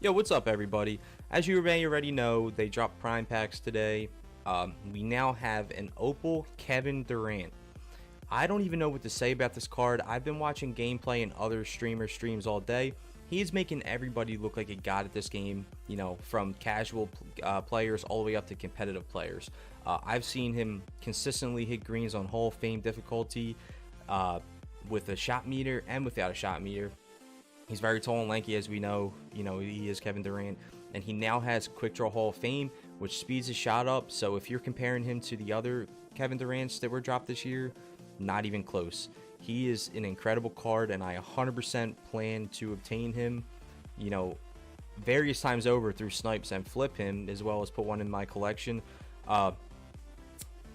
Yo, what's up, everybody? As you may already know, they dropped Prime Packs today. We now have an Opal Kevin Durant. I don't even know what to say about this card. I've been watching gameplay and other streamers' streams all day. He is making everybody look like a god at this game, you know, from casual players all the way up to competitive players. I've seen him consistently hit greens on Hall of Fame difficulty with a shot meter and without a shot meter. He's very tall and lanky, as we know. You know, he is Kevin Durant, and he now has Quick Draw Hall of Fame, which speeds his shot up. So if you're comparing him to the other Kevin Durants that were dropped this year, not even close. He is an incredible card, and I 100% plan to obtain him, you know, various times over through snipes and flip him, as well as put one in my collection.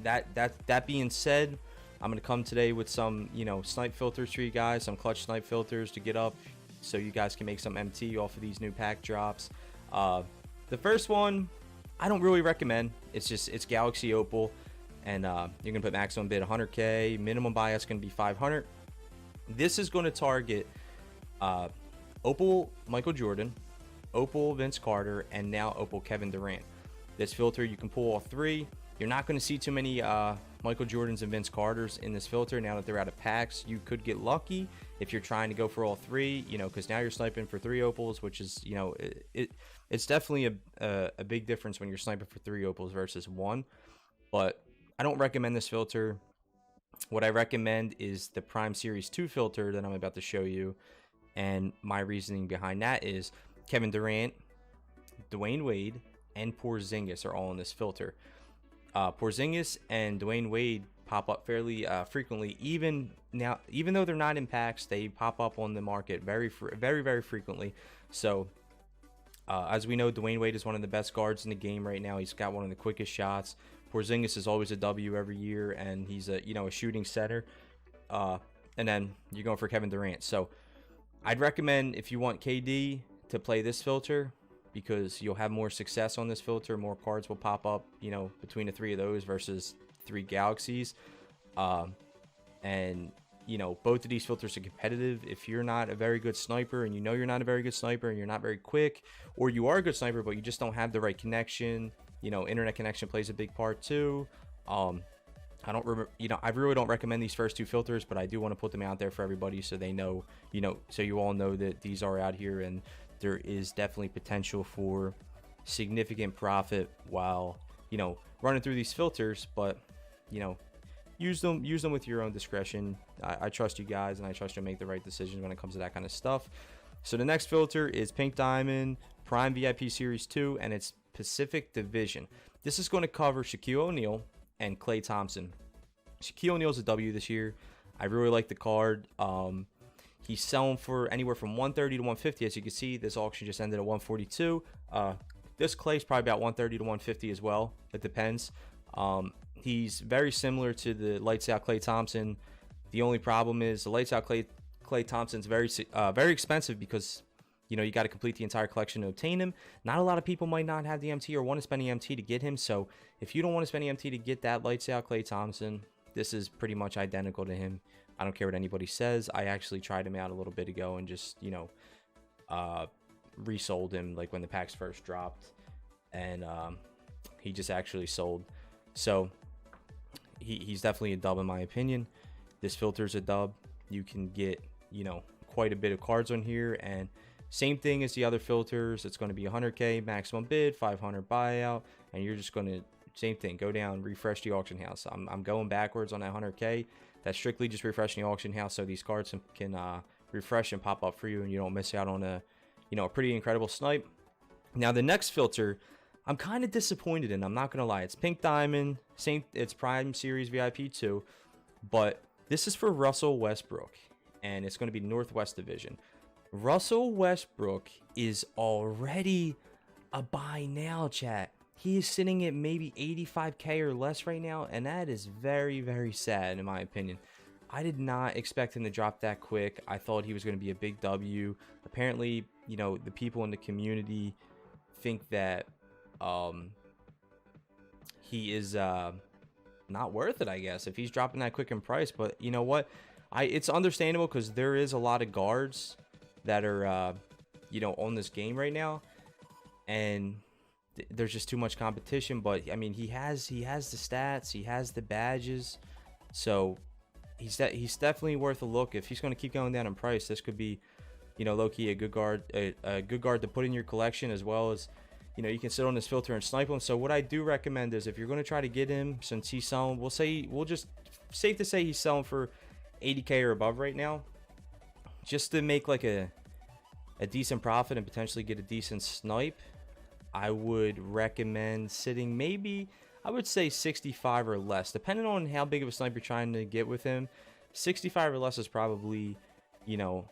That being said, I'm gonna come today with some, you know, snipe filters for you guys, some clutch snipe filters to get up, so you guys can make some MT off of these new pack drops. The first one, I don't really recommend. It's Galaxy Opal, and you're gonna put maximum bid 100k, minimum buy is gonna be 500. This is gonna target Opal Michael Jordan, Opal Vince Carter, and now Opal Kevin Durant. This filter, you can pull all three. You're not going to see too many Michael Jordans and Vince Carters in this filter now that they're out of packs. You could get lucky if you're trying to go for all three, you know, because now you're sniping for 3 opals, which is, you know, it's definitely a big difference when you're sniping for 3 opals versus 1. But I don't recommend this filter. What I recommend is the Prime Series 2 filter that I'm about to show you. And my reasoning behind that is Kevin Durant, Dwayne Wade, and Porzingis are all in this filter. Porzingis and Dwayne Wade pop up fairly frequently. Even though they're not in packs, they pop up on the market very frequently. So as we know, Dwayne Wade is one of the best guards in the game right now. He's got one of the quickest shots. Porzingis is always a W every year, and he's a shooting setter. And then you're going for Kevin Durant. So I'd recommend, if you want KD, to play this filter, because you'll have more success on this filter. More cards will pop up, you know, between the 3 of those versus 3 Galaxies. And, you know, both of these filters are competitive. If you're not a very good sniper, and you know you're not a very good sniper, and you're not very quick, or you are a good sniper, but you just don't have the right connection, you know, internet connection plays a big part too. I really don't recommend these first 2 filters, but I do want to put them out there for everybody so they know, you know, so you all know that these are out here, and there is definitely potential for significant profit while, you know, running through these filters. But, you know, use them with your own discretion. I trust you guys, and I trust you'll make the right decisions when it comes to that kind of stuff. So the next filter is Pink Diamond Prime VIP Series 2, and it's Pacific Division. This is going to cover Shaquille O'Neal and Klay Thompson. Shaquille O'Neal's a W this year. I really like the card. He's selling for anywhere from 130 to 150. As you can see, this auction just ended at 142. This Klay's probably about 130 to 150 as well. It depends. He's very similar to the Lights Out Klay Thompson. The only problem is the Lights Out Klay Thompson's very expensive, because, you know, you got to complete the entire collection to obtain him. Not a lot of people might not have the MT or want to spend the MT to get him. So if you don't want to spend the MT to get that Lights Out Klay Thompson, this is pretty much identical to him. I don't care what anybody says. I actually tried him out a little bit ago and just, you know, resold him like when the packs first dropped, and he just actually sold. So he's definitely a dub in my opinion. This filter's a dub. You can get, you know, quite a bit of cards on here, and same thing as the other filters. It's going to be 100k maximum bid, 500 buyout, and you're just going to, same thing, go down, refresh the auction house. I'm going backwards on that 100k. That's strictly just refreshing the auction house so these cards can refresh and pop up for you, and you don't miss out on a, you know, a pretty incredible snipe. Now the next filter, I'm kind of disappointed in. I'm not gonna lie. It's Pink Diamond, it's Prime Series VIP 2, but this is for Russell Westbrook, and it's going to be Northwest Division. Russell Westbrook is already a buy now, chat. He is sitting at maybe 85k or less right now, and that is very sad in my opinion. I did not expect him to drop that quick. I thought he was going to be a big W. Apparently, you know, the people in the community think that he is not worth it, I guess, if he's dropping that quick in price. But you know what? It's understandable, because there is a lot of guards that are you know, on this game right now. and there's just too much competition. But I mean, he has the stats, he has the badges, so he's definitely worth a look. If he's going to keep going down in price, this could be, you know, low-key a good guard, a good guard to put in your collection, as well as, you know, you can sit on this filter and snipe him. So what I do recommend is, if you're going to try to get him, since he's selling, we'll just safe to say he's selling for 80k or above right now, just to make like a decent profit and potentially get a decent snipe, I would recommend sitting maybe, I would say 65 or less, depending on how big of a snipe you're trying to get with him. 65 or less is probably, you know,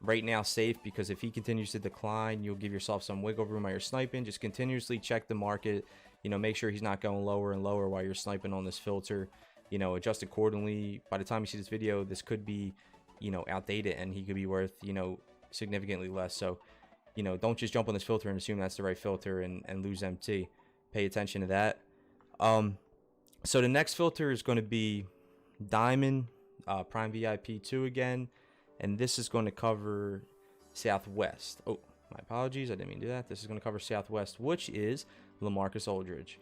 right now safe, because if he continues to decline, you'll give yourself some wiggle room while you're sniping. Just continuously check the market, you know, make sure he's not going lower and lower while you're sniping on this filter, you know, adjust accordingly. By the time you see this video, this could be, you know, outdated, and he could be worth, you know, significantly less. So, you know, don't just jump on this filter and assume that's the right filter and lose MT. Pay attention to that. So the next filter is going to be Diamond, Prime VIP 2 again, and this is going to cover Southwest. Oh, my apologies, I didn't mean to do that. This is going to cover Southwest, which is LaMarcus Aldridge,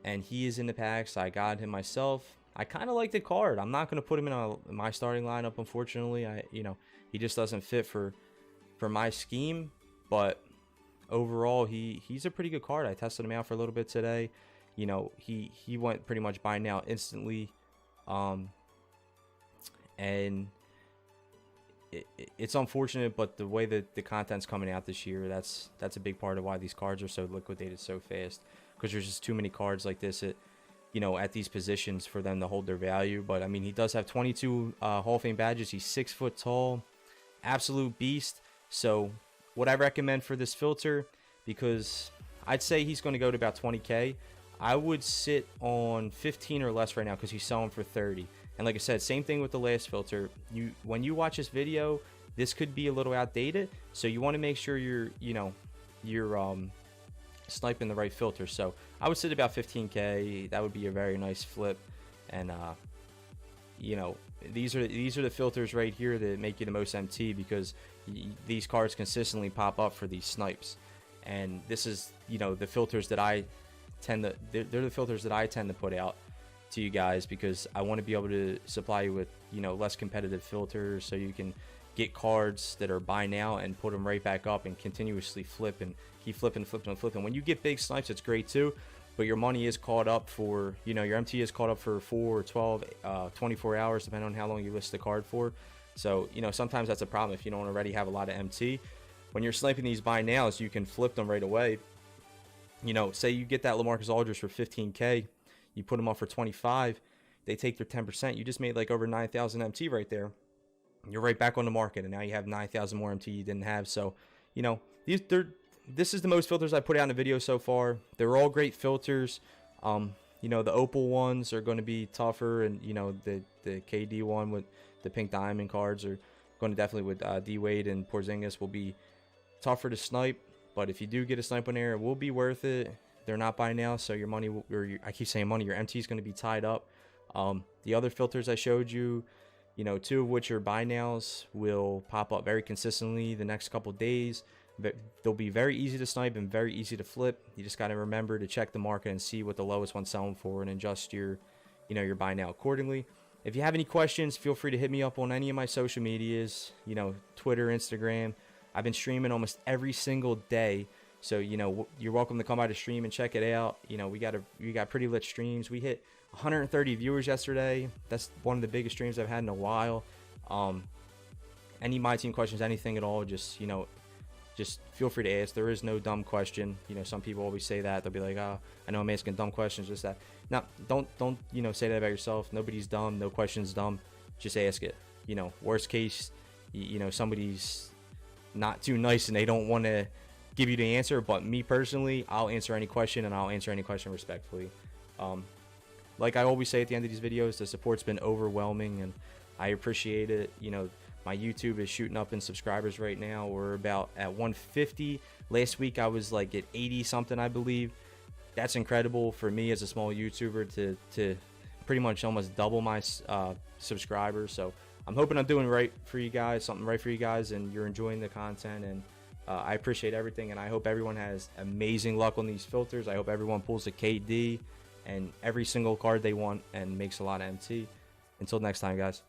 and he is in the packs. I got him myself. I kind of like the card. I'm not going to put him in my starting lineup, unfortunately. You know, he just doesn't fit for my scheme, but overall he's a pretty good card. I tested him out for a little bit today. You know, he went pretty much buy now instantly, and it's unfortunate, but the way that the content's coming out this year, that's a big part of why these cards are so liquidated so fast, because there's just too many cards like this at, you know, at these positions for them to hold their value. But I mean, he does have 22 Hall of Fame badges. He's 6 foot tall, absolute beast. So what I recommend for this filter, because I'd say he's going to go to about 20k, I would sit on 15 or less right now, because he's selling for 30. And like I said, same thing with the last filter. When you watch this video, this could be a little outdated, so you want to make sure you're sniping the right filter. So I would sit about 15k. That would be a very nice flip. And you know, these are the filters right here that make you the most MT, because these cards consistently pop up for these snipes. And this is, you know, the filters that they're the filters that I tend to put out to you guys, because I want to be able to supply you with, you know, less competitive filters, so you can get cards that are buy now and put them right back up and continuously flip and keep flipping. When you get big snipes, it's great too, but your money is caught up for, you know, your MT is caught up for 4 or 12 24 hours, depending on how long you list the card for. So, you know, sometimes that's a problem if you don't already have a lot of MT. When you're sniping these buy nows, you can flip them right away. You know, say you get that LaMarcus Aldridge for 15k, you put them up for 25, they take their 10%, you just made like over 9,000 MT right there. You're right back on the market, and now you have 9,000 more MT you didn't have. So, you know, this is the most filters I put out in a video so far. They're all great filters. You know, the Opal ones are going to be tougher, and, you know, the KD one with the pink diamond cards are going to definitely, with D Wade and Porzingis, will be tougher to snipe. But if you do get a snipe on there, it will be worth it. They're not buy now, so your money, I keep saying money, your MT is going to be tied up. The other filters I showed you, you know, 2 of which are buy nows, will pop up very consistently the next couple days. But they'll be very easy to snipe and very easy to flip. You just got to remember to check the market and see what the lowest one's selling for, and adjust your, you know, your buy now accordingly. If you have any questions, feel free to hit me up on any of my social medias, you know, Twitter, Instagram. I've been streaming almost every single day, so, you know, you're welcome to come by the stream and check it out. You know, we got pretty lit streams. We hit 130 viewers yesterday. That's one of the biggest streams I've had in a while. Any MyTEAM questions, anything at all, just, you know, just feel free to ask. There is no dumb question. You know, some people always say that. They'll be like, oh, I know I'm asking dumb questions, just that. No, don't, you know, say that about yourself. Nobody's dumb. No question's dumb. Just ask it. You know, worst case, you know, somebody's not too nice and they don't want to give you the answer. But me personally, I'll answer any question, and I'll answer any question respectfully. Like I always say at the end of these videos, the support's been overwhelming, and I appreciate it. You know, my YouTube is shooting up in subscribers right now. We're about at 150. Last week I was like at 80 something, I believe. That's incredible for me as a small YouTuber to pretty much almost double my subscribers. So I'm hoping I'm doing right for you guys, something right for you guys, and you're enjoying the content. And I appreciate everything, and I hope everyone has amazing luck on these filters. I hope everyone pulls a KD and every single card they want and makes a lot of MT. Until next time, guys.